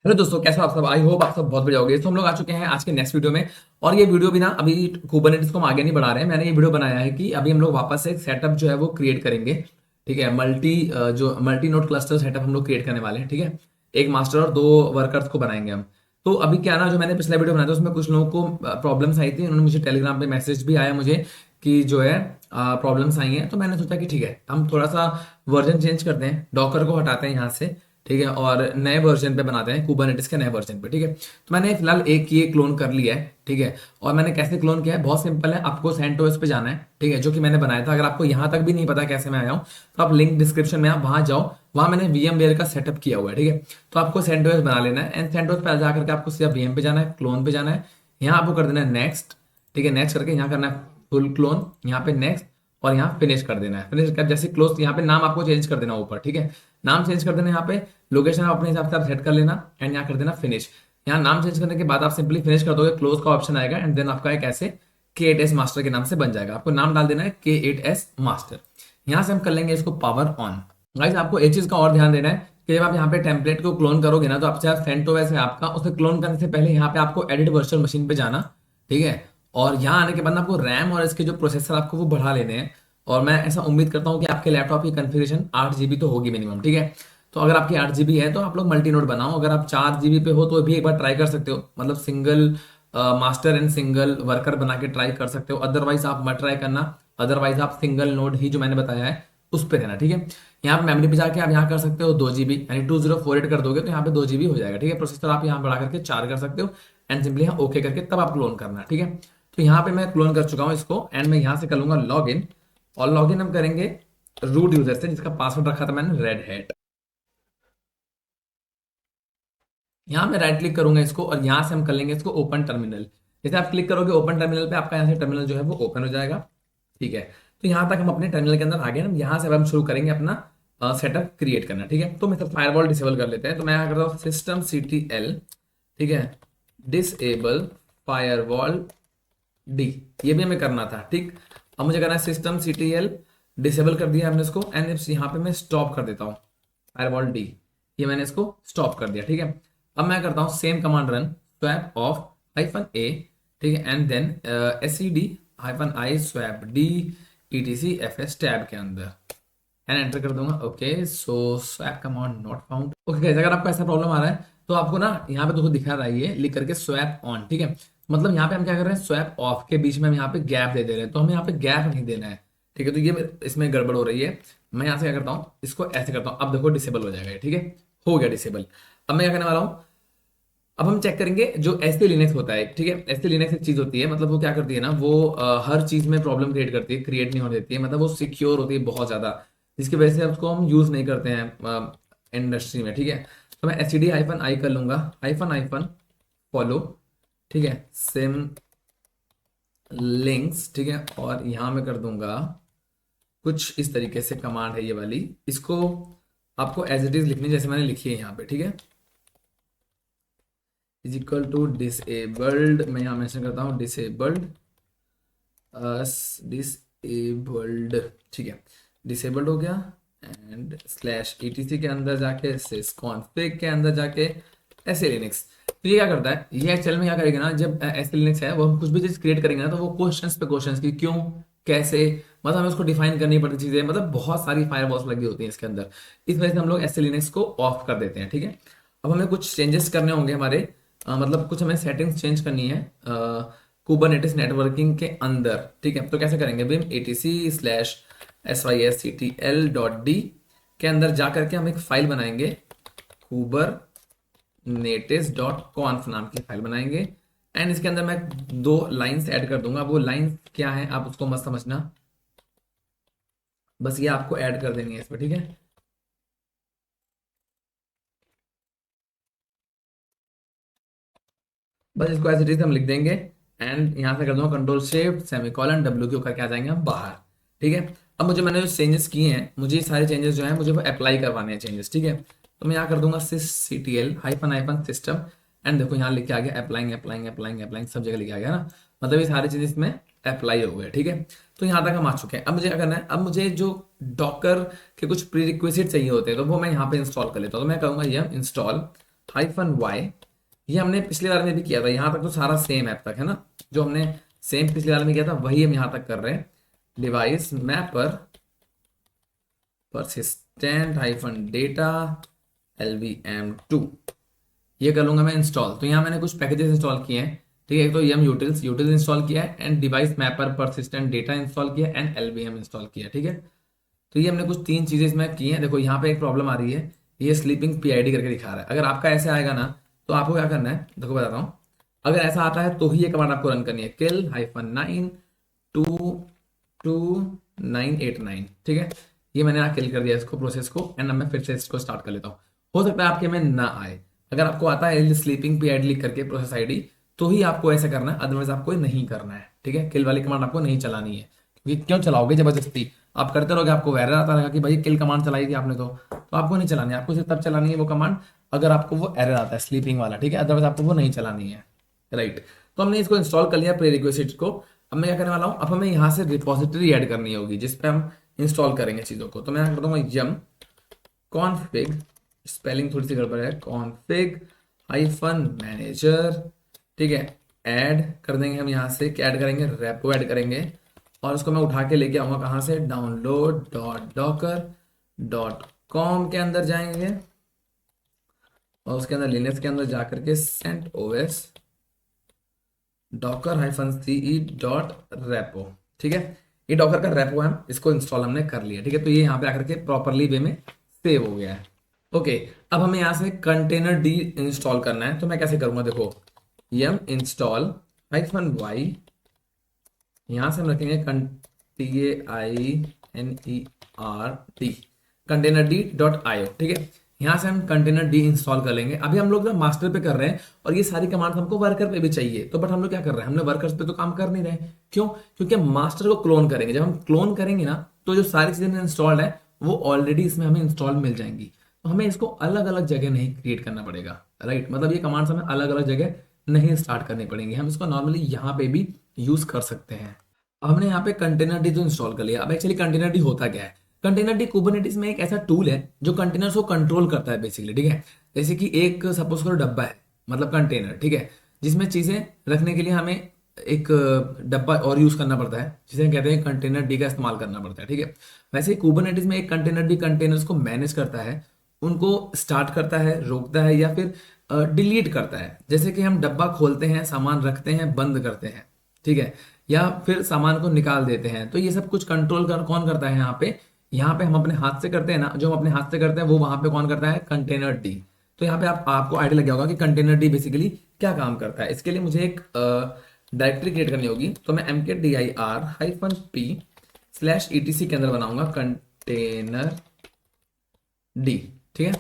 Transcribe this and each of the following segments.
Hello दोस्तों, कैसे हो आप सब। आई होप आप सब बहुत बढ़िया होगे। तो हम लोग आ चुके हैं आज के नेक्स्ट वीडियो में। और ये वीडियो भी ना अभी कुबरनेटिस को हम आगे नहीं बढ़ा रहे हैं। मैंने ये वीडियो बनाया है कि अभी हम लोग वापस से एक सेटअप जो है वो क्रिएट करेंगे। ठीक है, मल्टी नोड क्लस्टर सेटअप हम लोग क्रिएट करने वाले हैं। ठीक है, एक मास्टर और दो वर्कर्स को बनाएंगे हम। तो अभी क्या ना, जो मैंने पिछला वीडियो बनाया था उसमें कुछ लोगों को प्रॉब्लम्स आई थी। उन्होंने मुझे टेलीग्राम पे मैसेज भी आया मुझे कि जो है प्रॉब्लम्स आई हैं। तो मैंने सोचा कि ठीक है, हम थोड़ा सा वर्जन चेंज करते हैं, डॉकर को हटाते हैं यहाँ से। ठीक है, और नए वर्जन पे बनाते हैं, कुबरनेटिस के नए वर्जन पे। ठीक है, तो मैंने फिलहाल एक ये क्लोन कर लिया है। ठीक है, और मैंने कैसे क्लोन किया है, बहुत सिंपल है। आपको सेंटोस पे जाना है, ठीक है, जो कि मैंने बनाया था। अगर आपको यहाँ तक भी नहीं पता कैसे मैं आया हूँ तो आप लिंक डिस्क्रिप्शन में आप वहां जाओ, वहां मैंने VMware का सेटअप किया हुआ है। ठीक है, तो आपको सेंटोस बना लेना है एंड सेंटोस पे जाकर के आपको सीधा VM पे जाना है, क्लोन पे जाना है। यहाँ आपको कर देना है नेक्स्ट। ठीक है, नेक्स्ट करके यहाँ करना है फुल क्लोन, यहाँ पे नेक्स्ट, और यहाँ फिनिश कर देना है। फिनिश कर जैसे क्लोज, यहाँ पे नाम आपको चेंज कर देना ऊपर। ठीक है, नाम चेंज कर देना, यहाँ पे लोकेशन आप अपने हिसाब से आप सेट कर लेना एंड यहाँ कर देना फिनिश। यहाँ नाम चेंज करने के बाद आप सिंपली फिनिश कर दोगे, क्लोज का ऑप्शन आएगा एंड देन आपका एक ऐसे K8S मास्टर के नाम से बन जाएगा। आपको नाम डाल देना है K8S मास्टर। यहाँ से हम कर लेंगे इसको पावर ऑन। गाइस, आपको एक चीज का और ध्यान देना है कि जब आप यहाँ पे टेम्पलेट को क्लोन करोगे ना, तो आपसे CentOS है आपका, उसे क्लोन करने से पहले यहाँ पे आपको एडिट वर्चुअल मशीन पे जाना। ठीक है, और यहाँ आने के बाद आपको रैम और इसके जो प्रोसेसर आपको वो बढ़ा लेने हैं। और मैं ऐसा उम्मीद करता हूँ कि आपके लैपटॉप की कन्फिग्रेशन 8 GB तो होगी मिनिमम। ठीक है, तो अगर आपकी 8 GB है तो आप लोग मल्टी नोड बनाओ। अगर आप 4 GB पे हो तो भी एक बार ट्राई कर सकते हो, मतलब single master and single worker बना के ट्राई कर सकते हो। अदरवाइज आप मत ट्राई करना, अदरवाइज आप सिंगल नोड ही जो मैंने बताया है उस पर रहना। ठीक है, यहाँ पे मेमोरी पे जाके आप यहाँ कर सकते हो 2 GB, यानी 2048 कर दोगे तो यहाँ पे 2 GB हो जाएगा। ठीक है, प्रोसेसर आप यहाँ बढ़ा करके 4 कर सकते हो एंड सिंपली यहाँ ओके करके तब आप क्लोन करना। ठीक है, तो यहाँ पे मैं क्लोन कर चुका हूँ इसको एंड मैं यहाँ से कर लूंगा लॉग इन। और लॉग इन हम करेंगे रूट यूजर से, जिसका पासवर्ड रखा था मैंने रेड हैट। यहाँ मैं राइट क्लिक करूंगा इसको और यहाँ से हम कर लेंगे इसको ओपन टर्मिनल। जैसे आप क्लिक करोगे ओपन टर्मिनल पे, आपका यहाँ से टर्मिनल जो है वो ओपन हो जाएगा। ठीक है, तो यहाँ तक हम अपने टर्मिनल के अंदर आ गए। हम यहाँ से अब हम शुरू करेंगे अपना सेटअप क्रिएट करना। ठीक है, तो मैं फायरवॉल डिसेबल कर लेते हैं। तो मैं यहाँ करता हूँ systemctl, ठीक है, डिसेबल फायरवॉल डी। ये भी हमें करना था। ठीक, अब मुझे करना है systemctl डिसेबल कर दिया हमने इसको एंड यहाँ पे मैं स्टॉप कर देता हूँ फायरवॉल डी। ये मैंने इसको स्टॉप कर दिया। ठीक है, अब मैं करता हूँ same command run swap off -a। ठीक है, and then SCD-i swap D etc tab के अंदर एंड एंटर कर दूंगा। Okay, so swap command not found. Okay, अगर आपको ऐसा प्रॉब्लम आ रहा है तो आपको ना यहाँ पे देखो दिखा रहा है ये लिख करके स्वैप ऑन। ठीक है, मतलब यहाँ पे हम क्या कर रहे हैं, स्वैप ऑफ के बीच में हम यहाँ पे गैप दे रहे हैं, तो हमें यहाँ पे गैप नहीं देना है। ठीक है, तो ये इसमें गड़बड़ हो रही है। मैं यहाँ से क्या करता हूँ, इसको ऐसे करता हूँ। अब देखो डिसेबल हो जाएगा ये। ठीक है, हो गया डिसेबल। अब मैं क्या करने वाला हूँ, अब हम चेक करेंगे जो एसटी लिनक्स होता है। ठीक है, एसटी लिनक्स एक चीज होती है, मतलब वो क्या करती है ना, वो हर चीज में प्रॉब्लम क्रिएट करती है, क्रिएट नहीं होने देती है। मतलब वो सिक्योर होती है बहुत ज्यादा, जिसकी वजह से उसको हम यूज नहीं करते हैं इंडस्ट्री में। ठीक है, तो मैं SCD-i कर लूंगा हाइफन फॉलो। ठीक है, सिम लिंक्स। ठीक है, और यहां मैं कर दूंगा कुछ इस तरीके से कमांड है ये वाली। इसको आपको एज इट इज लिखनी जैसे मैंने लिखी है यहाँ पे। ठीक है, इज इक्वल टू डिसेबल्ड, मैं यहाँ मेंशन करता हूँ डिसेबल्ड डिसेबल्ड। ठीक है, डिसेबल्ड हो गया एंड /etc के अंदर जाके sysconfig के अंदर जाके ऐसे लिनक्स। तो ये क्या करता है, ये एक्चुअल में क्या करेगा ना, जब ऐसे लिनक्स है वो हम कुछ भी चीज क्रिएट करेंगे ना, तो वो क्वेश्चंस पे क्वेश्चंस की क्यों कैसे, मतलब हमें उसको डिफाइन करनी पड़ती चीजें, मतलब बहुत सारी फायरवॉल्स लगी होती हैं इसके अंदर। इस वजह से हम लोग ऐसे लिनक्स को ऑफ कर देते हैं। ठीक है, अब हमें कुछ चेंजेस करने होंगे हमारे, मतलब कुछ हमें सेटिंग्स चेंज करनी है कुबरनेटिस नेटवर्किंग के अंदर। ठीक है, तो कैसे करेंगे, बिम etc/sysctl.d के अंदर जा करके हम एक फाइल बनाएंगे, kubernetes.conf नाम की फाइल बनाएंगे एंड इसके अंदर मैं 2 लाइन्स ऐड कर दूंगा। वो लाइन क्या है आप उसको मत समझना, बस ये आपको ऐड कर देनी है इसमें। ठीक है, बस इसको एज इट इज हम लिख देंगे एंड यहाँ से कर दूंगा Ctrl+Shift/W करके आ जाएंगे हम बाहर। ठीक है, अब मैंने जो चेंजेस किए हैं, मुझे ये सारे चेंजेस जो है मुझे वो अप्लाई करवाने हैं चेंजेस। ठीक है, तो मैं यहाँ कर दूंगा sysctl-system एंड देखो यहाँ लिख के आ गया अप्लाइंग अप्लाइंग अप्लाइंग अप्लाइंग, सब जगह लिखे आ गया ना, मतलब ये सारे चेंजेस में अप्लाई हो गए। ठीक है, तो यहाँ तक हम आ चुके हैं। अब मुझे क्या करना है, अब मुझे जो डॉकर के कुछ प्री रिक्विजिट चाहिए होते हैं तो वो मैं यहाँ पे इंस्टॉल कर लेता हूँ। तो मैं कहूँगा ये इंस्टॉल -y, ये हमने पिछली बार में भी किया था। यहाँ तक तो सारा सेम ऐप तक है ना, जो हमने सेम पिछली बार में किया था वही हम यहाँ तक कर रहे हैं। Device mapper persistent -data LVM2, ये कर लूंगा मैं इंस्टॉल। तो यहाँ मैंने कुछ पैकेजेस इंस्टॉल किए हैं, ठीक है। एक तो यम यूटिल्स इंस्टॉल किया है, and device mapper persistent data install किया, एंड एलवीएम इंस्टॉल किया, ठीक है। तो ये हमने कुछ 3 चीजें इसमें की हैं। देखो यहाँ पे एक प्रॉब्लम आ रही है, ये स्लीपिंग पीआईडी करके दिखा रहा है। अगर आपका ऐसे आएगा ना तो आपको क्या करना है, देखो बताता हूँ। अगर ऐसा आता है तो ही ये कमांड आपको रन करनी है, किल -92289, ठीक है। ये मैंने यहाँ किल कर दिया इसको, प्रोसेस को, एंड अब मैं फिर से इसको स्टार्ट कर लेता हूँ। हो सकता है आपके में ना आए। अगर आपको आता है स्लीपिंग पीआईडी लिख करके प्रोसेस आईडी, तो ही आपको ऐसे करना है, अदरवाइज आपको नहीं करना है, ठीक है। किल वाली कमांड आपको नहीं चलानी है, क्योंकि क्यों चलाओगे जबरदस्ती, आप करते रहोगे, आपको एरर आता रहेगा कि भाई किल कमांड चलाई थी आपने, तो आपको नहीं चलानी है। आपको सिर्फ तब चलानी है वो कमांड अगर आपको वो एरर आता है स्लीपिंग वाला, ठीक है, अदरवाइज आपको वो नहीं चलानी है, राइट। तो हमने इसको इंस्टॉल कर लिया प्रीरिक्विजिट्स को। अब मैं क्या करने वाला हूँ, अब हमें यहाँ से रिपोजिटरी ऐड करनी होगी जिसपे हम इंस्टॉल करेंगे चीज़ों को। तो मैं कर दूंगा यम कॉन्फिग, स्पेलिंग थोड़ी सी गड़बड़ है, कॉन्फिग -मैनेजर, ठीक है। ऐड कर देंगे हम यहाँ से, क्या ऐड करेंगे, रेपो ऐड करेंगे, और उसको मैं उठा के लेके आऊंगा कहाँ से, download.docker.com के अंदर जाएंगे, और उसके अंदर लिनक्स के अंदर जाकर के CentOS docker-ce.repo, ठीक है। ये डॉकर का रेपो है, इसको इंस्टॉल हमने कर लिया, ठीक है। तो ये यहाँ पे आकर के प्रॉपरली वे में सेव हो गया है। ओके, अब हमें यहाँ से कंटेनर डी इंस्टॉल करना है। तो मैं कैसे करूंगा, देखो यम इंस्टॉल -y, यहाँ से हम रखेंगे TAINERD containerd.io, ठीक है। यहाँ से हम कंटेनर डी इंस्टॉल कर लेंगे। अभी हम लोग ना मास्टर पे कर रहे हैं, और ये सारी कमांड हमको वर्कर पे भी चाहिए, तो बट हम लोग क्या कर रहे हैं, हमने वर्कर्स पे तो काम कर नहीं रहे। क्यों? क्योंकि मास्टर को क्लोन करेंगे। जब हम क्लोन करेंगे ना, तो जो सारी चीजें इंस्टॉल्ड है वो ऑलरेडी इसमें हमें इंस्टॉल मिल जाएंगी। तो हमें इसको अलग अलग जगह नहीं क्रिएट करना पड़ेगा, राइट। मतलब ये कमांड्स हमें अलग अलग जगह नहीं स्टार्ट करनी पड़ेंगी, हम इसको नॉर्मली यहाँ पे भी यूज कर सकते हैं। अब हमने यहाँ पे कंटेनर डी तो इंस्टॉल कर लिया। अब एक्चुअली कंटेनर डी होता क्या है, कंटेनर डी कुबरनेटिस में एक ऐसा टूल है जो कंटेनर्स को कंट्रोल करता है बेसिकली, ठीक है। जैसे कि एक सपोज करो डब्बा है, मतलब कंटेनर, ठीक है, जिसमें चीजें रखने के लिए हमें एक डब्बा और यूज करना पड़ता है, जिसे कहते हैं कंटेनर डी का इस्तेमाल करना पड़ता है, ठीक है। वैसे ही कुबरनेटिस में एक कंटेनर डी कंटेनर्स को मैनेज करता है, उनको स्टार्ट करता है, रोकता है, या फिर डिलीट करता है। जैसे कि हम डब्बा खोलते हैं, सामान रखते हैं, बंद करते हैं, ठीक है, या फिर सामान को निकाल देते हैं। तो ये सब कुछ कंट्रोल कौन करता है यहाँ पे, यहाँ पे हम अपने हाथ से करते हैं ना, जो हम अपने हाथ से करते हैं वो वहां पे कौन करता है, कंटेनर डी। तो यहाँ पे आपको आइडिया लग गया होगा कि कंटेनर डी बेसिकली क्या काम करता है। इसके लिए मुझे एक डायरेक्टरी क्रिएट करनी होगी। तो मैं mkdir-p/etc के अंदर बनाऊंगा कंटेनर डी, ठीक है।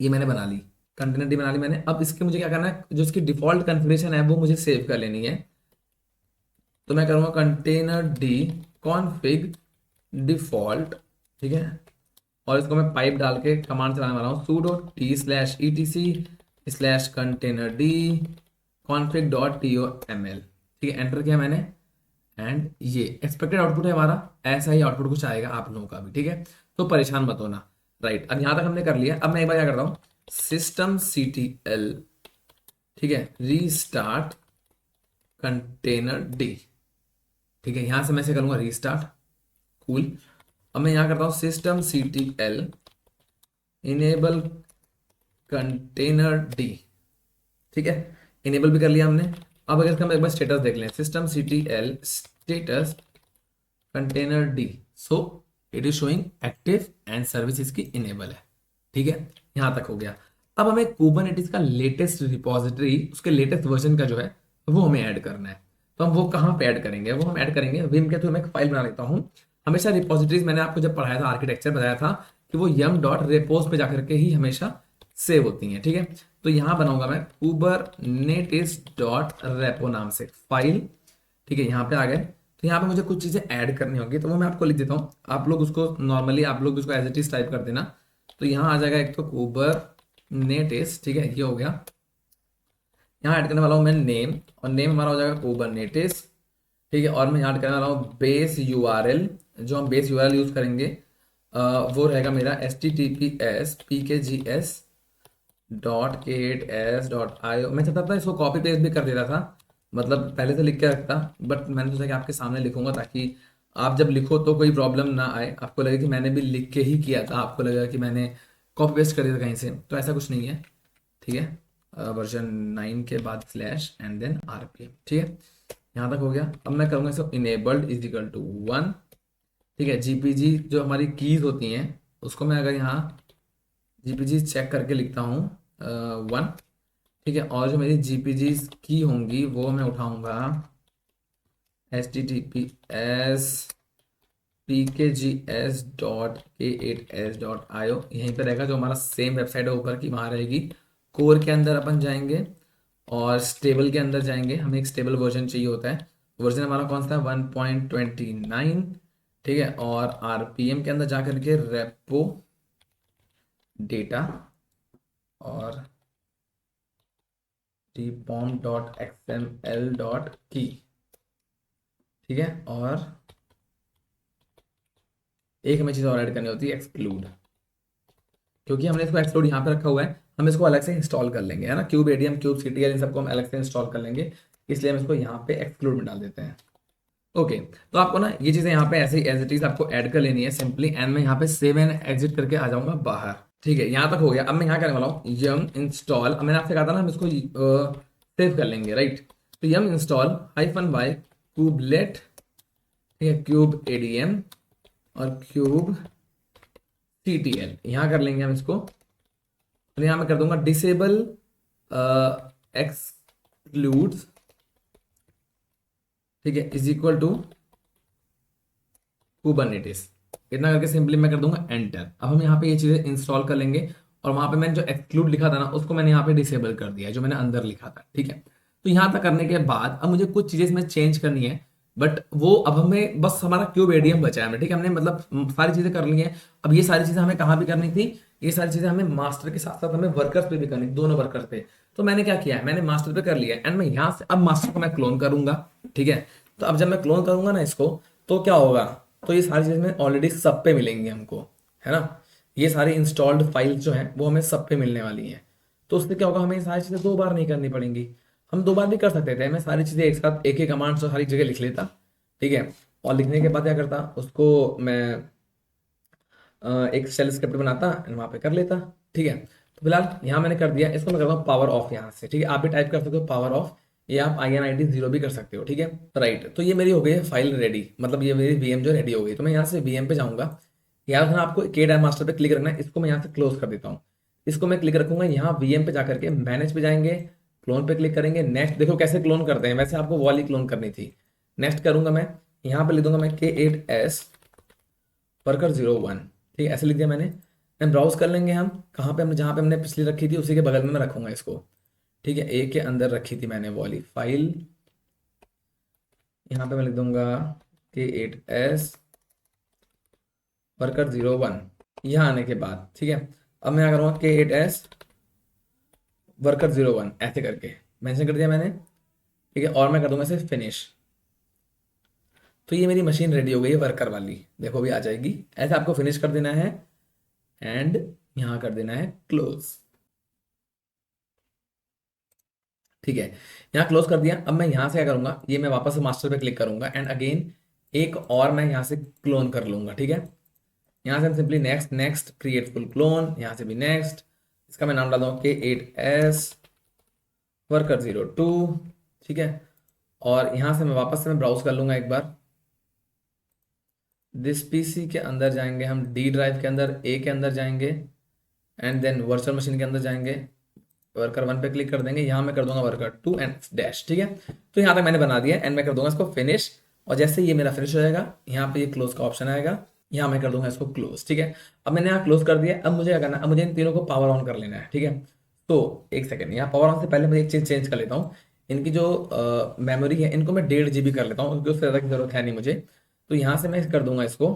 ये मैंने बना ली, कंटेनर डी बना ली मैंने। अब इसके मुझे क्या करना है, जो इसकी डिफॉल्ट कॉन्फ़िगरेशन है वो मुझे सेव कर लेनी है। तो मैं करूंगा कंटेनर डी कॉन्फिग डिफॉल्ट, ठीक है, और इसको मैं पाइप डाल के कमांड चलाने वाला हूँ, sudo t/etc/containerd config.toml, ठीक है। एंटर किया मैंने, एंड ये एक्सपेक्टेड आउटपुट है हमारा, ऐसा ही आउटपुट कुछ आएगा आप लोगों का भी, ठीक है। तो परेशान मत होना, राइट। अब यहां तक हमने कर लिया। अब मैं एक बार क्या करता हूँ, systemctl, ठीक है, रीस्टार्ट कंटेनर डी, ठीक है। यहां से मैं इसे करूंगा रीस्टार्ट, कूल। अब मैं यहां करता हूं systemctl इनेबल कंटेनर डी, ठीक है, इनेबल भी कर लिया हमने। अब अगर इसका हम एक बार स्टेटस देख लें, systemctl status container D, so it is showing active and service इसकी इनेबल है, ठीक है। यहां तक हो गया। अब हमें कुबरनेटिस का लेटेस्ट रिपोजिटरी, उसके लेटेस्ट वर्जन का जो है वो हमें ऐड करना है। तो हम वो कहाँ पे ऐड करेंगे, वो हम ऐड करेंगे विम के थ्रू। मैं एक फाइल बना लेता हूँ। हमेशा रिपोजिटरीज मैंने आपको जब पढ़ाया था, आर्किटेक्चर बताया था कि वो yum.repos पे जाकर के ही हमेशा सेव होती हैं, ठीक है। तो यहाँ बनाऊंगा मैं kubernetes.repo नाम से फाइल, ठीक है। यहाँ पे आ गए। तो यहाँ पे मुझे कुछ चीजें ऐड करनी होगी, तो वो मैं आपको लिख देता हूँ। आप लोग उसको नॉर्मली आप लोग उसको एज इट इज टाइप कर देना। तो यहाँ आ जाएगा एक तो kubernetes, ठीक है, ये हो गया। यहाँ ऐड करने वाला हूँ मैं नेम, और नेम हमारा हो जाएगा kubernetes, ठीक है। और मैं यहाँ ऐड करने वाला हूँ बेस URL, जो हम बेस URL यूज करेंगे वो रहेगा मेरा https pkgs डॉट के एट एस डॉट आई ओ। मैं चाहता था इसको कॉपी पेस्ट भी कर देता था, मतलब पहले से लिख के रखता, बट मैंने सोचा कि आपके सामने लिखूंगा ताकि आप जब लिखो तो कोई प्रॉब्लम ना आए, आपको लगे कि मैंने भी लिख के ही किया था, आपको लगेगा कि मैंने कॉपी पेस्ट कर दिया था कहीं से, तो ऐसा कुछ नहीं है। ठीक है, वर्जन 9 के बाद स्लैश एंड देन आरपीएम। ठीक है, यहाँ तक हो गया। अब मैं करूँगा इसको इनेबल्ड इज इक्वल टू 1। ठीक है, जीपीजी जो हमारी कीज होती हैं उसको मैं अगर यहाँ जीपीजी चेक करके लिखता हूँ 1। ठीक है, और जो मेरी जीपीजी की होंगी वो मैं उठाऊंगा https pkgs.k8s.io, यहीं पे रहेगा, जो हमारा सेम वेबसाइट है ऊपर की वहाँ रहेगी। कोर के अंदर अपन जाएंगे और स्टेबल के अंदर जाएंगे, हमें एक स्टेबल वर्जन चाहिए होता है। वर्जन हमारा कौन सा है, 1.29। ठीक है, और आरपीएम के अंदर जा करके रेपो डेटा और dpom.xml.key। ठीक है, और एक हमें चीज़ और ऐड करनी होती है, एक्सक्लूड। क्योंकि हमने इसको एक्सक्लूड यहाँ पे रखा हुआ है, हम इसको अलग से इंस्टॉल कर लेंगे, है ना। क्यूब एडीएम, क्यूब सीटीएल, इन सबको हम अलग से इंस्टॉल कर लेंगे, इसलिए हम इसको यहाँ पे एक्सक्लूड में डाल देते हैं। ओके, तो आपको ना ये चीज़ें यहाँ पे ऐसे ही एज इट इज आपको ऐड कर लेनी है सिंपली, एंड मैं यहाँ पे सेव एंड एग्जिट करके आ जाऊंगा बाहर। ठीक है, यहाँ तक हो गया। अब मैं यहाँ करने वाला हूँ यम इंस्टॉल। अब मैंने आपसे कहा था ना हम इसको सेव कर लेंगे, राइट। तो यम इंस्टॉल -y क्यूबलेट। ठीक है, क्यूब एडीएम और क्यूब सीटीएल, यहाँ कर लेंगे हम इसको। तो यहाँ मैं कर दूंगा डिसेबल एक्सक्लूड्स। ठीक है, इज इक्वल टू कुबरनेटिस। इतना करके सिंपली मैं कर दूंगा एंटर। अब हम यहाँ पे ये चीजें इंस्टॉल कर लेंगे, और वहां पे मैंने जो एक्सक्लूड लिखा था ना उसको मैंने यहाँ पे डिसेबल कर दिया है, जो मैंने अंदर लिखा था। ठीक है, तो यहाँ तक करने के बाद अब मुझे कुछ चीजें इसमें चेंज करनी है, बट वो अब हमें बस हमारा क्यूब एडीएम बचा है हमें। ठीक है, हमने मतलब सारी चीजें कर ली हैं। अब ये सारी चीजें हमें कहाँ भी करनी थी, ये सारी चीजें हमें मास्टर के साथ साथ हमें वर्कर्स पे भी करनी थी, दोनों वर्कर्स पे। तो मैंने क्या किया है, मैंने मास्टर पे कर लिया एंड मैं यहाँ से अब मास्टर को मैं क्लोन करूंगा। ठीक है, तो अब जब मैं क्लोन करूंगा ना इसको, तो क्या होगा, तो ये सारी चीजें ऑलरेडी सब पे मिलेंगी हमको, है ना। ये सारी इंस्टॉल्ड फाइल्स जो हैं वो हमें सब पे मिलने वाली हैं। तो उससे क्या होगा, हमें ये सारी चीजें दो बार नहीं करनी पड़ेंगी। हम दो बार भी कर सकते थे, मैं सारी चीजें एक साथ एक ही कमांड से सारी जगह लिख लेता। ठीक है, और लिखने के बाद क्या करता, उसको मैं एक शेल स्क्रिप्ट बनाता एंड वहां पे कर लेता। ठीक है, तो फिलहाल यहाँ मैंने कर दिया, इसको मैं करता हूँ पावर ऑफ यहाँ से। ठीक है, आप भी टाइप कर सकते हो पावर ऑफ, या आप INIT 0 भी कर सकते हो। ठीक है, राइट। तो ये मेरी हो गई है फाइल रेडी, मतलब ये मेरी VM जो रेडी हो गई। तो मैं यहाँ से VM पे जाऊंगा, याद रखना आपको के डाई मास्टर पे क्लिक रखना है। इसको मैं यहाँ से क्लोज कर देता हूँ, इसको मैं क्लिक रखूंगा, यहाँ VM पे जाकर के मैनेज पे जाएंगे, क्लोन पे क्लिक करेंगे, नेक्स्ट। देखो कैसे क्लोन करते हैं, वैसे आपको वाली क्लोन करनी थी। नेक्स्ट करूंगा मैं, यहाँ पे लिख दूंगा मैं K8S वर्कर 01। ठीक है, ऐसे लिख दिया मैंने। मैं ब्राउज कर लेंगे हम कहाँ पे, हम जहाँ पे हमने पिछली रखी थी उसी के बगल में मैं रखूंगा इसको। ठीक है, ए के अंदर रखी थी मैंने वो वाली फाइल। यहाँ पे मैं लिख दूंगा K8S वर्कर 01। यहाँ आने के बाद ठीक है, अब मैं क्या करूँगा K8S वर्कर 01 ऐसे करके मेंशन कर दिया मैंने। ठीक है, और मैं कर दूंगा इसे फिनिश। तो ये मेरी मशीन रेडी हो गई है वर्कर वाली, देखो भी आ जाएगी। ऐसे आपको फिनिश कर देना है एंड यहाँ कर देना है क्लोज। ठीक है, यहाँ क्लोज कर दिया। अब मैं यहाँ से क्या करूंगा, ये मैं वापस से मास्टर पे क्लिक करूंगा एंड अगेन एक और मैं यहाँ से क्लोन कर लूंगा। ठीक है, यहाँ से हम simply next next create full clone, यहाँ से भी नेक्स्ट। इसका मैं नाम डाल दूंगा K8S वर्कर 02। ठीक है, और यहाँ से मैं वापस से मैं ब्राउज कर लूंगा एक बार। दिस पीसी के अंदर जाएंगे हम, डी ड्राइव के अंदर ए के अंदर जाएंगे एंड देन वर्चुअल मशीन के अंदर जाएंगे, वर्कर 1 पे क्लिक कर देंगे, यहाँ मैं कर दूंगा वर्कर 2 एंड डैश। ठीक है, तो यहाँ तक मैंने बना दिया एंड मैं कर दूंगा इसको फिनिश। और जैसे ये मेरा फिनिश हो जाएगा, यहाँ पे ये क्लोज का ऑप्शन आएगा, यहाँ मैं कर दूंगा इसको क्लोज। ठीक है, अब मैंने यहाँ क्लोज कर दिया। अब मुझे क्या करना है, अब मुझे इन तीनों को पावर ऑन कर लेना है। ठीक है, तो एक सेकेंड, यहाँ पावर ऑन से पहले मैं एक चीज चेंज कर लेता हूँ। इनकी जो मेमोरी है इनको मैं 1.5 GB कर लेता हूँ, क्योंकि उससे ज़्यादा की जरूरत है नहीं मुझे। तो यहाँ से मैं कर दूंगा इसको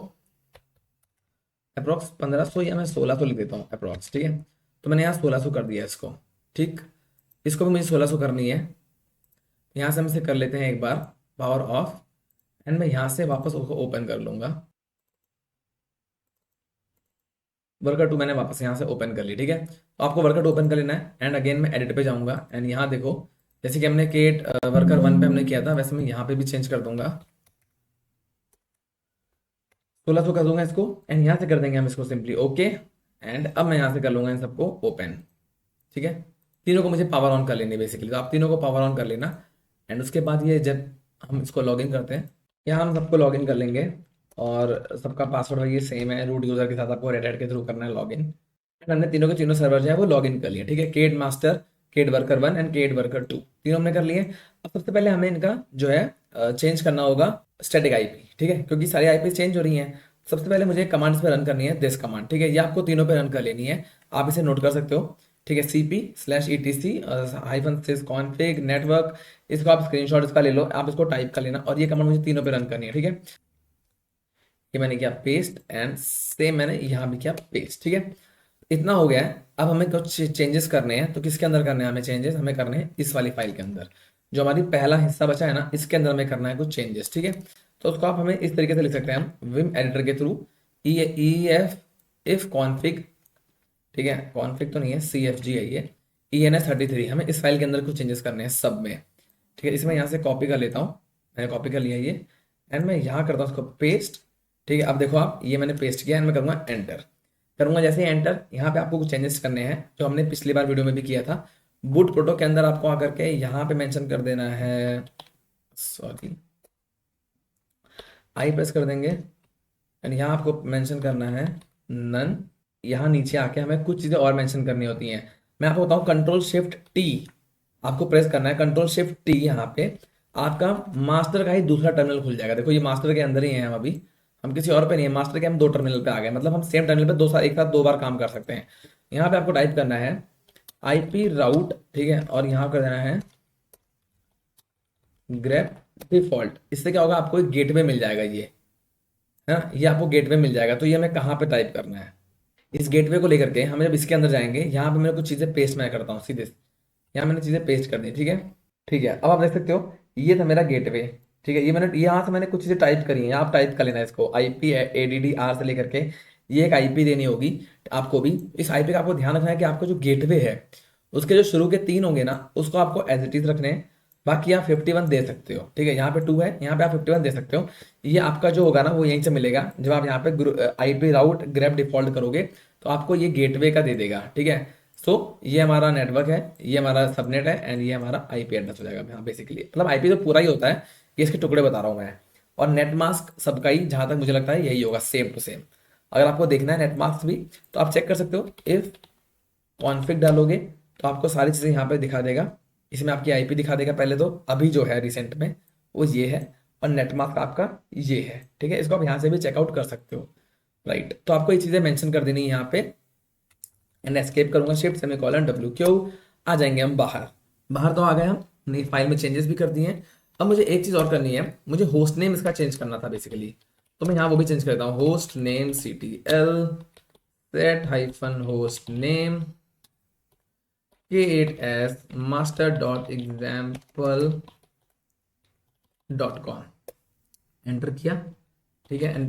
अप्रॉक्स 1500 या मैं 1600 लिख देता हूँ अप्रॉक्स। ठीक है, तो मैंने यहाँ 1600 कर दिया इसको। ठीक, इसको भी मुझे 1600 करनी है। यहाँ से हम इसे कर लेते हैं एक बार पावर ऑफ एंड मैं यहाँ से वापस उसको ओपन कर लूंगा। वर्कर टू मैंने वापस यहाँ से ओपन कर ली, ठीक है। तो आपको वर्कर टू ओपन कर लेना है एंड अगेन मैं एडिट पे जाऊंगा एंड यहाँ देखो जैसे कि हमने केट वर्कर वन पे हमने किया था वैसे मैं यहाँ पे भी चेंज कर दूंगा, 1600 कर दूंगा इसको एंड यहाँ से कर देंगे हम इसको सिंपली ओके। एंड अब मैं यहाँ से कर लूंगा इन सबको ओपन, ठीक है। तीनों को मुझे पावर ऑन कर लेनी है बेसिकली, तो आप तीनों को पावर ऑन कर लेना एंड उसके बाद ये जब हम इसको लॉगिन करते हैं, यहाँ हम सबको लॉगिन कर लेंगे और सबका पासवर्ड ये सेम है, रूट यूजर के साथ आपको रेड हैट के थ्रू करना है लॉगिन। हमने तीनों के तीनों सर्वर जो है वो लॉगिन कर लिए, ठीक है। Kate master, kate worker one and kate worker two तीनों हमने कर लिए। अब सबसे पहले हमें इनका जो है चेंज करना होगा स्टैटिक आईपी, ठीक है, क्योंकि सारी आईपी चेंज हो रही हैं। सबसे पहले मुझे कमांड्स पे रन करनी है दिस कमांड, ठीक है, ये आपको तीनों पे रन कर लेनी है, आप इसे नोट कर सकते हो, ठीक है। cp/etc-sys config नेटवर्क, इसको आप स्क्रीनशॉट इसका ले लो, आप इसको टाइप कर लेना और ये कमांड मुझे तीनों पे रन करनी है, ठीक है। ये मैंने किया पेस्ट एंड सेम मैंने यहाँ भी किया पेस्ट, ठीक है। इतना हो गया है। अब हमें कुछ चेंजेस करने हैं, तो किसके अंदर करने हैं हमें चेंजेस, हमें करने हैं इस वाली फाइल के अंदर, जो हमारी पहला हिस्सा बचा है ना, इसके अंदर हमें करना है कुछ चेंजेस, ठीक है। तो उसको आप हमें इस तरीके से लिख सकते हैं हम विम एडिटर के थ्रू इफ कॉन्फिग, ठीक है, कॉन्फिग तो नहीं है, CFG है ये, ENS33, हमें इस फाइल के अंदर कुछ चेंजेस करने हैं सब में, ठीक है। इसमें यहाँ से कॉपी कर लेता हूँ, मैंने कॉपी कर लिया ये एंड मैं यहाँ करता हूँ उसको पेस्ट, ठीक है। अब देखो आप, ये मैंने पेस्ट किया एंड मैं करूँगा एंटर, करूँगा जैसे ही एंटर, यहाँ पे आपको कुछ चेंजेस करने हैं जो हमने पिछली बार वीडियो में भी किया था। बूट प्रोटो के अंदर आपको आकर के यहाँ पे मेंशन कर देना है, सॉरी, आई प्रेस कर देंगे एंड यहाँ आपको मेंशन करना है नन। यहाँ नीचे आके हमें कुछ चीज़ें और मेंशन करनी होती हैं, मैं आपको बताऊँ Ctrl+Shift+T आपको प्रेस करना है, Ctrl+Shift+T यहाँ पे आपका मास्टर का ही दूसरा टर्मिनल खुल जाएगा। देखो ये मास्टर के अंदर ही है, हम अभी हम किसी और पे नहीं है, मास्टर के हम दो टर्मिनल पे आ गए, मतलब हम सेम टर्मिनल पे एक साथ दो बार काम कर सकते हैं। यहाँ पे आपको टाइप करना है IP राउट, ठीक है, और यहाँ कर देना है ग्रेप डिफॉल्ट। इससे क्या होगा, आपको एक गेटवे मिल जाएगा, ये है ना, ये आपको गेटवे मिल जाएगा। तो ये हमें कहाँ पे टाइप करना है, इस गेटवे को लेकर के हमें जब इसके अंदर जाएंगे, यहाँ पे मैं कुछ चीज़ें पेस्ट मैं करता हूँ सीधे, यहाँ मैंने चीज़ें पेस्ट कर दी, ठीक है, ठीक है। अब आप देख सकते हो ये था मेरा गेटवे, ठीक है। ये मैंने यहाँ से मैंने कुछ चीज़ें टाइप करी हैं, आप टाइप कर लेना इसको IP ADDR से लेकर के ये एक IP देनी होगी आपको भी। इस IP का आपको ध्यान रखना है कि आपका जो गेटवे है उसके जो शुरू के 3 होंगे ना, उसको आपको एज इट इज रखने हैं, बाकी आप 51 दे सकते हो, ठीक है। यहाँ पे 2 है, यहाँ पे आप 51 दे सकते हो। ये आपका जो होगा ना वो यहीं से मिलेगा, जब आप यहाँ पे IP राउट ग्रेप डिफॉल्ट करोगे तो आपको ये गेटवे का दे देगा, ठीक है। सो ये हमारा नेटवर्क है, ये हमारा सबनेट है एंड ये हमारा IP एड्रेस हो जाएगा। हाँ बेसिकली मतलब IP तो पूरा ही होता है, ये इसके टुकड़े बता रहा हूँ मैं। और नेट मास्क सबका ही जहाँ तक मुझे लगता है यही होगा, सेम टू सेम। अगर आपको देखना है नेट मास्क भी तो आप चेक कर सकते हो, इफ कॉन्फिग डालोगे तो आपको सारी चीज़ें यहाँ पे दिखा देगा। इसमें आपकी IP दिखा देगा पहले तो, अभी जो है रिसेंट में वो ये है, और नेटमास्क आपका ये है, ठीक है। इसको आप यहाँ से भी चेकआउट कर सकते हो, राइट। तो आपको ये चीज़ें मेंशन कर देनी है यहाँ पे एंड एस्केप करूंगा, Shift:\W आ जाएंगे हम बाहर। बाहर तो आ गए हम, नई फाइल में चेंजेस भी कर दिए हैं। अब मुझे एक चीज़ और करनी है, मुझे होस्ट नेम इसका चेंज करना था बेसिकली, तो मैं यहाँ वो भी चेंज करता हूँ, host name CTL set-host name create as master.example.com, enter किया, ठीक है, एंड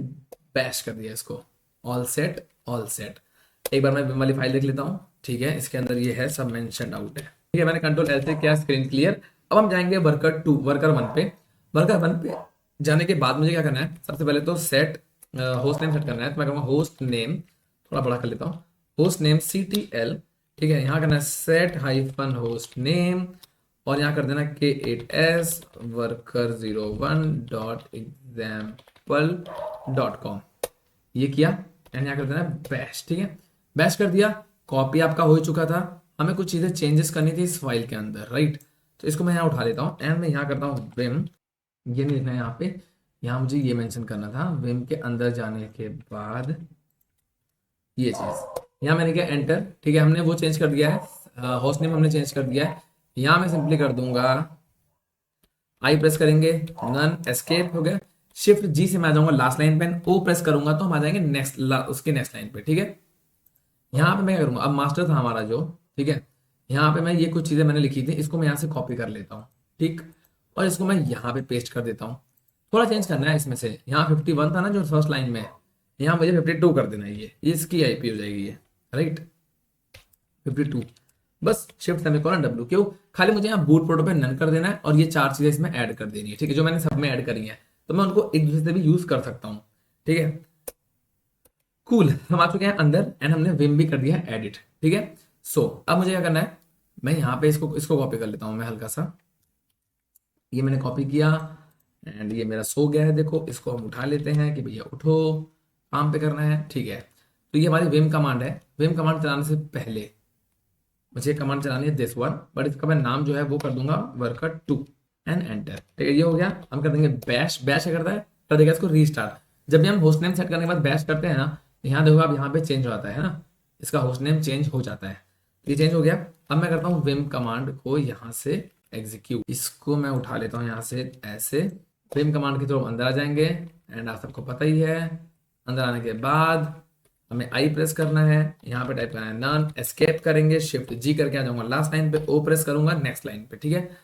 बैश कर दिया इसको, ऑल सेट ऑल सेट। एक बार मैं विम वाली फाइल देख लेता हूँ, ठीक है, इसके अंदर ये है, सब मेंशन आउट है, ठीक है। मैंने Ctrl+L से किया, स्क्रीन क्लियर। अब हम जाएंगे वर्कर वन पे। वर्कर वन पे जाने के बाद मुझे क्या करना है, सबसे पहले तो सेट होस्ट नेम सेट करना है, तो मैं कहूँगा होस्ट नेम, थोड़ा बड़ा कर लेता हूँ, होस्ट नेम CTL, ठीक है। यहाँ करना है set-host name और यहाँ कर देना K8s worker01.example.com, ये किया एंड यहाँ कर देना बैश, ठीक है, बैश कर दिया। कॉपी आपका हो चुका था, हमें कुछ चीज़ें चेंजेस करनी थी इस फाइल के अंदर, राइट। तो इसको मैं यहाँ उठा लेता हूँ एंड मैं यहाँ करता हूँ विम, ये नहीं लिखना है यहाँ पे, यहाँ मुझे ये मेंशन करना था, विम के अंदर जाने के बाद ये चीज़ यहाँ मैंने किया एंटर, ठीक है। हमने वो चेंज कर दिया है, होस्ट नेम हमने चेंज कर दिया है। यहाँ मैं सिंपली कर दूंगा आई प्रेस करेंगे, नन, एस्केप हो गया। Shift+G से मैं आ जाऊंगा लास्ट लाइन पे, ओ प्रेस करूंगा तो हम आ जाएंगे नेक्स्ट, उसके नेक्स्ट लाइन पे, ठीक है। यहाँ पे मैं क्या करूंगा, अब मास्टर था हमारा जो, ठीक है, यहाँ पे मैं ये कुछ चीजें मैंने लिखी थी, इसको मैं यहाँ से कॉपी कर लेता हूँ, ठीक, और इसको मैं यहाँ पे पेस्ट कर देता हूँ। थोड़ा चेंज करना है इसमें से, यहाँ 51 था ना जो फर्स्ट लाइन में, यहाँ मुझे 52 कर देना है, ये इसकी आईपी हो जाएगी ये, राइट 52। बस शिफ्ट सेमीकोलन डब्ल्यू, क्यों, खाली मुझे यहाँ बूट प्रोटो पे नन कर देना है और ये 4 चीजें इसमें ऐड कर देनी है, ठीक है, जो मैंने सब में ऐड करी है, तो मैं उनको एक दूसरे से भी यूज कर सकता हूँ, ठीक है। कूल, हम आ चुके हैं अंदर एंड हमने विम भी कर दिया है एडिट, ठीक है। सो अब मुझे क्या करना है, मैं यहाँ पे इसको इसको कॉपी कर लेता हूँ मैं हल्का सा, ये मैंने कॉपी किया एंड ये मेरा सो गया है, देखो इसको हम उठा लेते हैं कि भैया उठो, काम पे करना है, ठीक है। तो ये हमारी विम कमांड है। विम कमांड चलाने से पहले मुझे कमांड चलानी है दिस वन, बट इसका मैं नाम जो है वो कर दूंगा वर्कर 2 एंड एंटर, ठीक है, ये हो गया। हम कर देंगे बैश, बैश क्या करता है, कर देगा इसको रीस्टार्ट। जब भी हम होस्ट नेम सेट करने के बाद बैश करते हैं ना, तो यहाँ देखो आप यहाँ पे चेंज हो जाता है ना, इसका होस्ट नेम चेंज हो जाता है, ये चेंज हो गया। अब मैं करता हूँ विम कमांड को यहाँ से एग्जीक्यूट, इसको मैं उठा लेता हूँ यहाँ से ऐसे, विम कमांड के थ्रू अंदर आ जाएंगे एंड आप सबको पता ही है, अंदर आने के बाद हमें आई प्रेस करना है, यहाँ पे टाइप करना है नन, एस्केप करेंगे, शिफ्ट जी करके आ जाऊंगा लास्ट लाइन पे, ओ प्रेस करूंगा नेक्स्ट लाइन पे, ठीक है।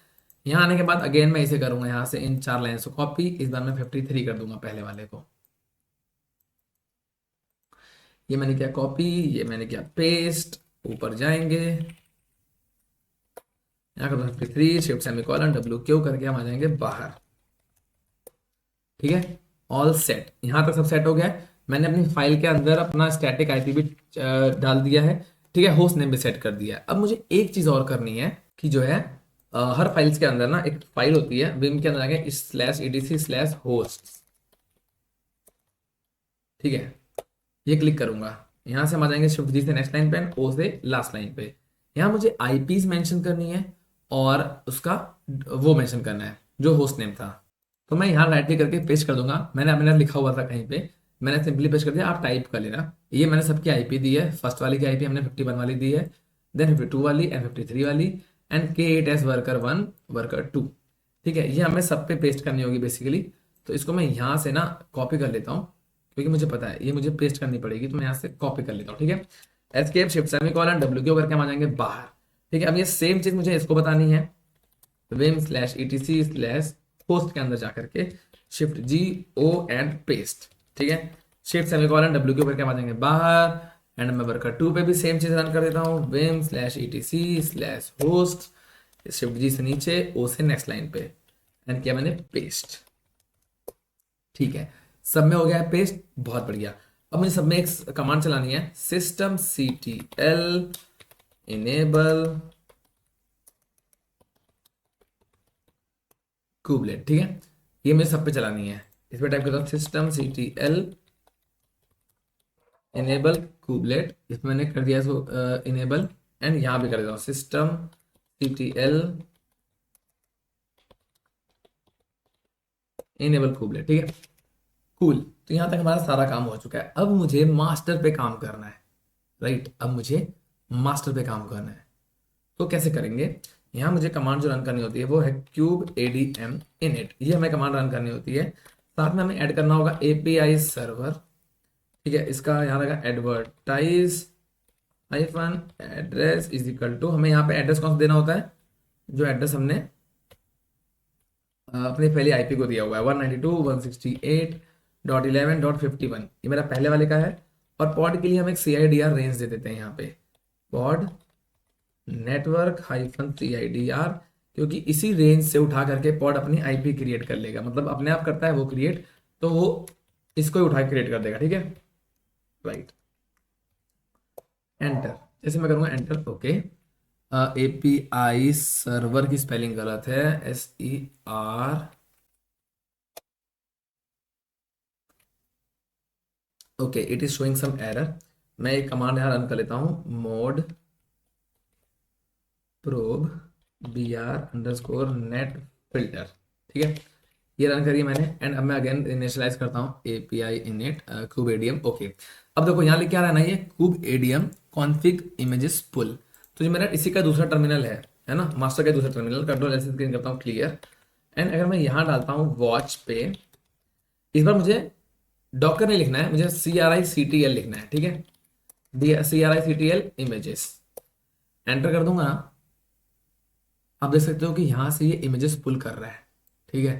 यहाँ आने के बाद अगेन मैं इसे करूंगा यहाँ से इन 4 लाइन को कॉपी, इस बार मैं 53 कर दूंगा पहले वाले को, ये मैंने किया कॉपी, ये मैंने किया पेस्ट, ऊपर जाएंगे, यहाँ कर 53, शिफ्ट सेमीकोलन डब्ल्यू क्यू करके हम आ जाएंगे बाहर, ठीक है। ऑल सेट, यहाँ तक सब सेट हो गया है। मैंने अपनी फाइल के अंदर अपना स्टैटिक आईपी भी डाल दिया है, ठीक है, होस्ट नेम भी सेट कर दिया है। अब मुझे एक चीज और करनी है कि जो है हर फाइल्स के अंदर ना एक फाइल होती है, विम के अंदर आगे /etc/hosts, ठीक है, ये क्लिक करूंगा, यहाँ से हम आ जाएंगे शिफ्ट जी से नेक्स्ट लाइन पे, ओ से लास्ट लाइन पे। यहाँ मुझे आईपीज मेंशन करनी है और उसका वो मेंशन करना है जो होस्ट नेम था, तो मैं यहाँ राइट क्लिक करके पेस्ट कर दूंगा। मैंने अपने लिखा हुआ था कहीं पे, मैंने सिंपली पेस्ट कर दिया, आप टाइप कर लेना। ये मैंने सबकी आईपी दी है, फर्स्ट वाली की आईपी हमने 51 वाली दी है, देन 52 वाली एंड 53 वाली एंड K8S वर्कर 1 वर्कर 2, ठीक है, ये हमें सब पे पेस्ट करनी होगी बेसिकली। तो इसको मैं यहाँ से ना कॉपी कर लेता हूँ, क्योंकि मुझे पता है ये मुझे पेस्ट करनी पड़ेगी, तो मैं यहाँ से कॉपी कर लेता हूँ, ठीक है। Escape shift semicolon W Q करके हम आ जाएंगे बाहर, ठीक है। अब ये सेम चीज मुझे इसको बतानी है, vim/etc/host के अंदर जाकर के shift G O and paste, ठीक है, शिफ्ट सेमीकोलन डब्ल्यू क्यू करके हम आ जाएंगे बाहर एंड मैं वर्कर 2 पे भी सेम चीज रन कर देता हूँ, vim/etc/host, शिफ्ट जी से नीचे, ओ से नेक्स्ट लाइन पे एंड किया मैंने पेस्ट, ठीक है, सब में हो गया है पेस्ट, बहुत बढ़िया। अब मुझे सब में एक कमांड चलानी है, systemctl enable कुबलेट, ठीक है, ये मुझे सब पे चलानी है। इस पर टाइप करता हूँ systemctl enable कुबलेट, इसमें मैंने कर दिया इसको इनेबल एंड यहाँ भी कर देता हूँ systemctl enable कुबलेट, ठीक है, कूल। तो यहाँ तक हमारा सारा काम हो चुका है। अब मुझे मास्टर पे काम करना है, राइट, अब मुझे मास्टर पे काम करना है, तो कैसे करेंगे, यहाँ मुझे कमांड जो रन करनी होती है वो है क्यूब adm init, ये हमें कमांड रन करनी होती है। साथ में हमें ऐड करना होगा API सर्वर, ठीक है, इसका यहाँ लगा advertise hyphen address is equal to, हमें यहाँ पे एड्रेस कौन सा देना होता है, जो एड्रेस हमने अपनी पहली आईपी को दिया हुआ है 192.168.11.51, ये मेरा पहले वाले का है। और पॉड के लिए हम एक CIDR रेंज दे देते हैं यहाँ पे, पॉड नेटवर्क हाइफन CIDR, क्योंकि इसी रेंज से उठा करके पॉड अपनी आईपी क्रिएट कर लेगा, मतलब अपने आप करता है वो क्रिएट, तो वो इसको ही उठा क्रिएट कर देगा, ठीक है, राइट। एंटर, जैसे मैं करूंगा एंटर, ओके। API सर्वर की स्पेलिंग गलत है, SER, okay, it is showing some error. मैं एक कमांड यहाँ रन कर लेता हूँ, मोड प्रोब br_net filter, ठीक है, ये रन करिए मैंने एंड अब मैं अगेन इनिशियलाइज करता हूँ API init kubeadm, ओके। अब देखो यहाँ लिख क्या रहा है ना, ये kubeadm config images pull, तो जो मेरा इसी का दूसरा टर्मिनल है ना, मास्टर का दूसरा टर्मिनल, कंट्रोल ऐसे स्क्रीन करता हूँ क्लियर एंड अगर मैं यहाँ डालता हूँ वॉच पे, इस बार मुझे डॉकर नहीं लिखना है, मुझे CRICTL लिखना है, ठीक है, CRICTL images, एंटर कर दूंगा ना, आप देख सकते हो कि यहाँ से ये इमेजेस पुल कर रहा है, ठीक है,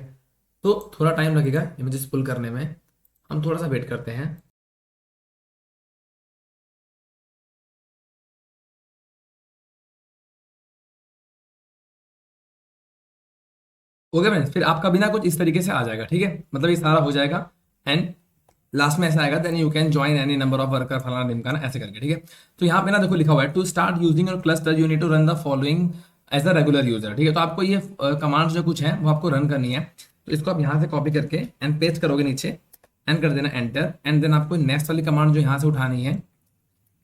तो थोड़ा टाइम लगेगा इमेजेस पुल करने में, हम थोड़ा सा वेट करते हैं। ओके फ्रेंड्स, फिर आपका भी ना कुछ इस तरीके से आ जाएगा, ठीक है, मतलब ये सारा हो जाएगा एंड लास्ट में ऐसा आएगा, then you can join any number of worker फलाना ढिमकाना ऐसे करके, ठीक है। तो यहाँ पे ना देखो लिखा हुआ है to start using your cluster you need to run the following as a regular user, ठीक है। तो आपको ये कमांड्स जो कुछ है वो आपको रन करनी है, तो इसको आप यहाँ से कॉपी करके एंड पेस्ट करोगे नीचे एंड कर देना एंटर, एंड देन आपको नेक्स्ट वाली कमांड जो यहाँ से उठानी है,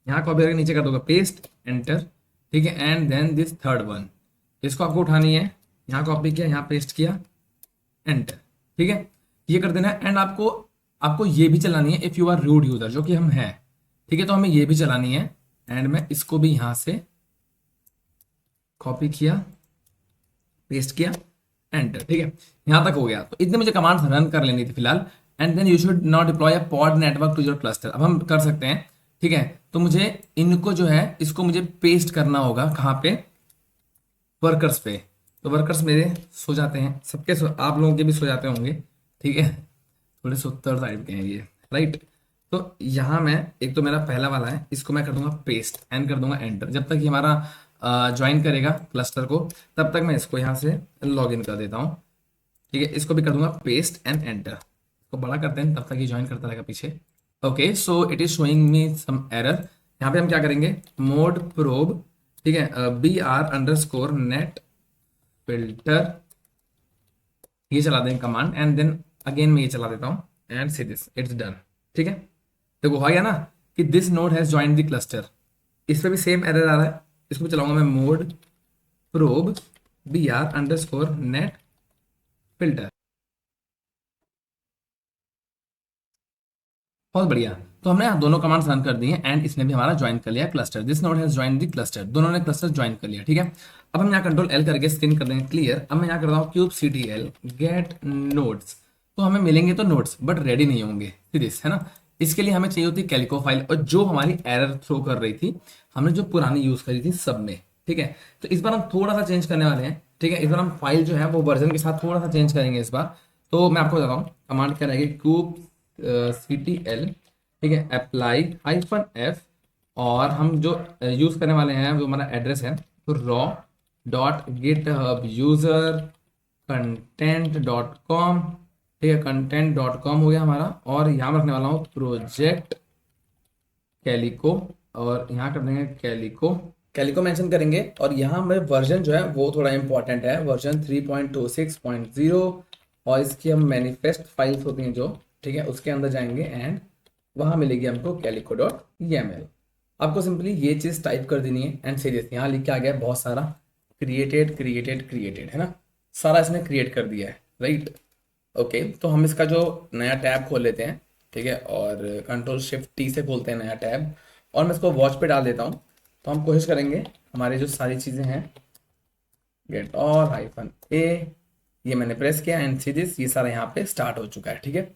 यहाँ कॉपी करके नीचे कर दोगे पेस्ट एंटर, ठीक है, and then this third one, इसको आपको उठानी है, यहाँ कॉपी किया, यहाँ पेस्ट किया, एंटर, ठीक है, ये कर देना है। एंड आपको आपको ये भी चलानी है if you are root user, जो कि हम हैं, ठीक है, तो हमें ये भी चलानी है। एंड मैं इसको भी यहां से कॉपी किया, पेस्ट किया, एंटर, ठीक है, यहां तक हो गया। तो इतने मुझे कमांड्स रन कर लेनी थी फिलहाल। And then you should not deploy a pod network to your cluster, अब हम कर सकते हैं, ठीक है। तो मुझे इनको जो है इसको मुझे पेस्ट करना होगा कहाँ पे, वर्कर्स पे। तो वर्कर्स मेरे सो जाते हैं सबके, आप लोगों के भी सो जाते होंगे, ठीक है, थोड़े से उत्तर साइड के हैं ये, राइट। तो यहाँ मैं एक तो मेरा पहला वाला है, इसको मैं कर दूंगा पेस्ट एंड कर दूंगा एंटर। जब तक ये हमारा ज्वाइन करेगा क्लस्टर को, तब तक मैं इसको यहाँ से लॉग इन कर देता हूँ, ठीक है। इसको भी कर दूंगा पेस्ट एंड एंटर, इसको बड़ा करते हैं, तब तक ये ज्वाइन करता रहेगा पीछे। Okay, so it is showing me some error. यहाँ पे हम क्या करेंगे, मोड प्रोब, ठीक है, BR_net फिल्टर, ये चला देंगे कमांड, एंड देन अगेन मैं ये चला देता हूँ and see this it's done, ठीक है। देखो हो गया ना कि this node has joined the cluster, इस पे भी सेम एरर आ रहा है। इसको भी चलाऊंगा मैं मोड प्रोब BR_net फिल्टर, बहुत बढ़िया। तो हमने यहाँ दोनों कमांड्स रन कर दी हैं एंड इसने भी हमारा ज्वाइन कर लिया cluster, this node has join the cluster, दोनों ने क्लस्टर ज्वाइन कर लिया, ठीक है। अब हम यहाँ कंट्रोल L करके स्क्रीन कर देंगे क्लियर। अब मैं यहाँ करता हूँ kubectl गेट नोड्स, तो हमें मिलेंगे तो नोड्स बट रेडी नहीं होंगे, दिस है ना। इसके लिए हमें चाहिए होती है कैलिको फाइल, और जो हमारी एरर थ्रो कर रही थी हमने जो पुरानी यूज करी थी सब में, ठीक है। तो इस बार हम थोड़ा सा चेंज करने वाले हैं, ठीक है। इस बार हम फाइल जो है वो वर्जन के साथ थोड़ा सा चेंज करेंगे इस बार। तो मैं आपको बताता हूँ कमांड क्या रहेगी, kubectl, ठीक है, अप्लाई -f, और हम जो यूज करने वाले हैं वो हमारा एड्रेस है तो raw.github user-content.com, ठीक है, content.com हो गया हमारा। और यहाँ रखने वाला हूँ प्रोजेक्ट कैलिको, और यहाँ कर देंगे कैलिको, कैलिको मेंशन करेंगे। और यहाँ में वर्जन जो है वो थोड़ा इंपॉर्टेंट है, वर्जन 3.26.0, और इसकी हम मैनिफेस्ट फाइल्स होती हैं जो, ठीक है, उसके अंदर जाएंगे एंड वहां मिलेगी हमको calico.yaml। आपको सिंपली ये चीज टाइप कर देनी है एंड सीरियस यहाँ लिख के आ गया बहुत सारा क्रिएटेड क्रिएटेड क्रिएटेड, है ना, सारा इसने क्रिएट कर दिया है, राइट। ओके, तो हम इसका जो नया टैब खोल लेते हैं, ठीक है, और Ctrl+Shift+T से खोलते हैं नया टैब, और मैं इसको वॉच पे डाल देता हूँ। तो हम कोशिश करेंगे हमारी जो सारी चीज़ें हैं गेट और -a, ये मैंने प्रेस किया एंड सी दिस, ये सारा यहाँ पे स्टार्ट हो चुका है, ठीक है।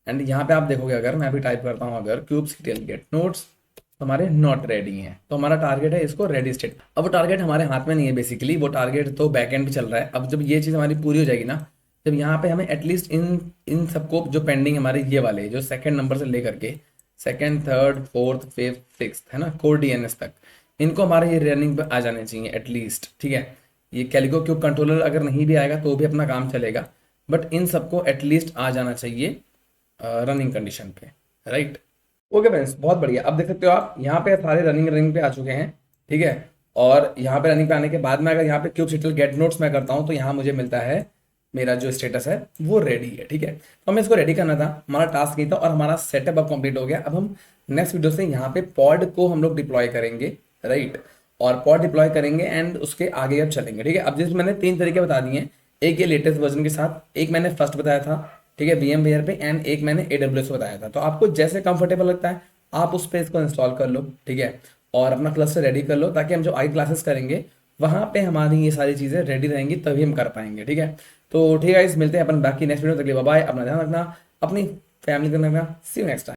एंड यहाँ पे आप देखोगे अगर मैं अभी टाइप करता हूँ अगर kubectl गेट नोट्स, तो हमारे नॉट रेडी हैं, तो हमारा टारगेट है इसको रेडी स्टेट। अब वो टारगेट हमारे हाथ में नहीं है बेसिकली, वो टारगेट तो बैकएंड पे चल रहा है। अब जब ये चीज़ हमारी पूरी हो जाएगी ना, जब यहाँ पे हमें एटलीस्ट इन सबको जो पेंडिंग हमारे ये वाले जो सेकंड नंबर से लेकर के second, third, fourth, fifth, sixth, है ना, कोर DNS तक, इनको हमारे ये रनिंग पे आ जाने चाहिए एटलीस्ट, ठीक है। ये कैलिको क्यूब कंट्रोलर अगर नहीं भी आएगा तो भी अपना काम चलेगा, बट इन सबको एटलीस्ट आ जाना चाहिए रनिंग कंडीशन पे, राइट। ओके फ्रेंड्स, बहुत बढ़िया। अब देख सकते हो आप यहाँ पे सारे रनिंग पे आ चुके हैं, ठीक है। और यहाँ पे रनिंग पे आने के बाद में अगर यहाँ पे kubectl गेट नोट्स मैं करता हूँ तो यहाँ मुझे मिलता है मेरा जो स्टेटस है वो रेडी है, ठीक है। तो हमें इसको रेडी करना था, हमारा टास्क नहीं था, और हमारा सेटअप अब कंप्लीट हो गया। अब हम नेक्स्ट वीडियो से यहाँ पे पॉड को हम लोग डिप्लॉय करेंगे, राइट, और पॉड डिप्लॉय करेंगे एंड उसके आगे अब चलेंगे, ठीक है। अब जैसे मैंने 3 तरीके बता दिए हैं, एक ये लेटेस्ट वर्जन के साथ, एक मैंने फर्स्ट बताया था, ठीक है, VMware पे, एंड एक मैंने AWS पे बताया था। तो आपको जैसे कंफर्टेबल लगता है आप उस पे इसको इंस्टॉल कर लो, ठीक है, और अपना क्लस्टर रेडी कर लो, ताकि हम जो आई क्लासेस करेंगे वहां पे हमारी ये सारी चीजें रेडी रहेंगी, तभी हम कर पाएंगे, ठीक है। तो ठीक है, मिलते हैं अपन बाकी नेक्स्ट वीडियो, तक बाय, अपना ध्यान रखना, अपनी फैमिली का रखना, सी यू नेक्स्ट टाइम।